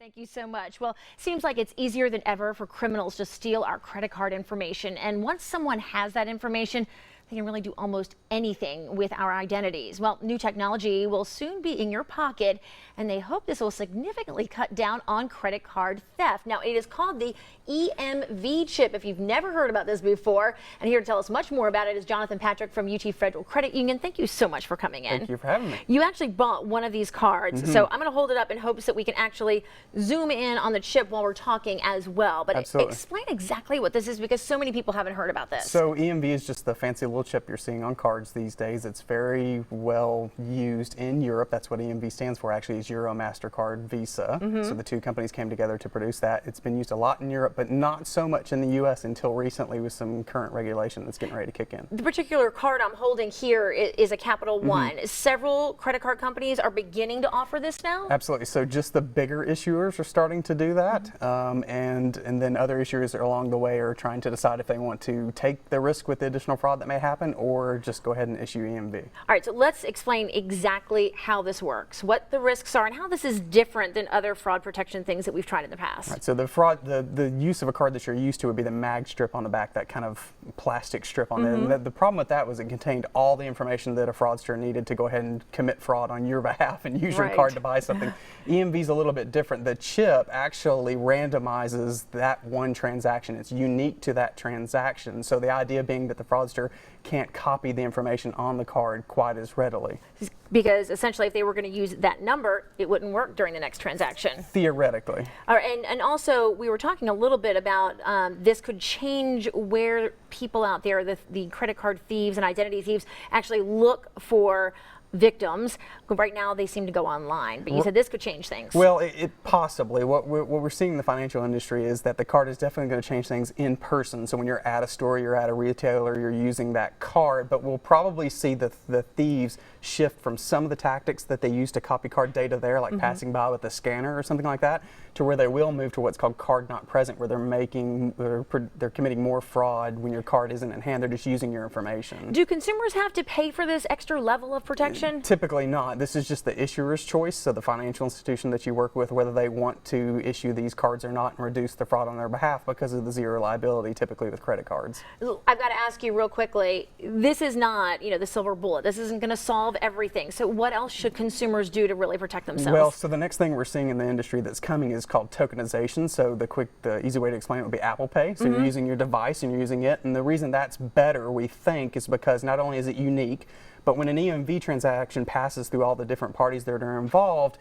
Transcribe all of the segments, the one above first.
Thank you so much. Well, seems like it's easier than ever for criminals to steal our credit card information. And once someone has that information, they can really do almost anything with our identities. Well, new technology will soon be in your pocket, and they hope this will significantly cut down on credit card theft. Now, it is called the EMV chip, if you've never heard about this before. And here to tell us much more about it is Jonathan Patrick from UT Federal Credit Union. Thank you so much for coming in. Thank you for having me. You actually bought one of these cards, so I'm going to hold it up in hopes that we can actually zoom in on the chip while we're talking as well. But explain exactly what this is, because so many people haven't heard about this. So EMV is just the fancy little chip you're seeing on cards these days. It's very well used in Europe. That's what EMV stands for, actually, is Euro, MasterCard, Visa. So the two companies came together to produce that. It's been used a lot in Europe, but not so much in the U.S. until recently with some current regulation that's getting ready to kick in. The particular card I'm holding here is a Capital One. Several credit card companies are beginning to offer this now? Absolutely. So just the bigger issuers are starting to do that, and then other issuers along the way are trying to decide if they want to take the risk with the additional fraud that may happen or just go ahead and issue EMV. All right, so let's explain exactly how this works, what the risks are, and how this is different than other fraud protection things that we've tried in the past. Right, so the use of a card that you're used to would be the mag strip on the back, that kind of plastic strip on there. And the problem with that was it contained all the information that a fraudster needed to go ahead and commit fraud on your behalf and use your card to buy something. EMV is a little bit different. The chip actually randomizes that one transaction. It's unique to that transaction. So the idea being that the fraudster can't copy the information on the card quite as readily. Because essentially if they were going to use that number, it wouldn't work during the next transaction. Theoretically. All right, and also we were talking a little bit about this could change where people out there, the credit card thieves and identity thieves, actually look for victims. Right now they seem to go online, but you said this could change things. Well, it possibly. What we're seeing in the financial industry is that the card is definitely going to change things in person. So when you're at a store, you're at a retailer, you're using that card, but we'll probably see the thieves shift from some of the tactics that they use to copy card data there, like passing by with a scanner or something like that, to where they will move to what's called card not present, where they're committing more fraud when your card isn't in hand. They're just using your information. Do consumers have to pay for this extra level of protection? Typically not. This is just the issuer's choice, so the financial institution that you work with, whether they want to issue these cards or not and reduce the fraud on their behalf because of the zero liability typically with credit cards. I've got to ask you real quickly, this is not, the silver bullet. This isn't going to solve everything. So what else should consumers do to really protect themselves? Well, so the next thing we're seeing in the industry that's coming is called tokenization. So the easy way to explain it would be Apple Pay. So you're using your device and you're using it, and the reason that's better, we think, is because not only is it unique, but when an EMV transaction passes through all the different parties that are involved,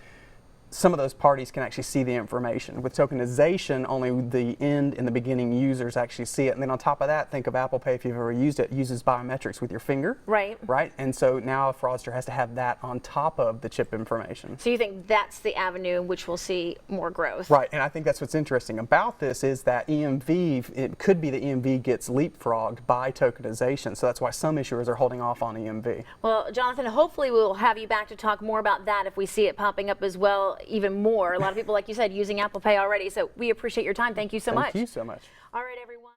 some of those parties can actually see the information. With tokenization, only the end and the beginning users actually see it. And then on top of that, think of Apple Pay, if you've ever used it, uses biometrics with your finger. Right. And so now a fraudster has to have that on top of the chip information. So you think that's the avenue which we'll see more growth? Right, and I think that's what's interesting about this is that EMV, it could be that EMV gets leapfrogged by tokenization. So that's why some issuers are holding off on EMV. Well, Jonathan, hopefully we'll have you back to talk more about that if we see it popping up as well. Even more. A lot of people, like you said, using Apple Pay already. So we appreciate your time. Thank you so much. Thank you so much. All right, everyone.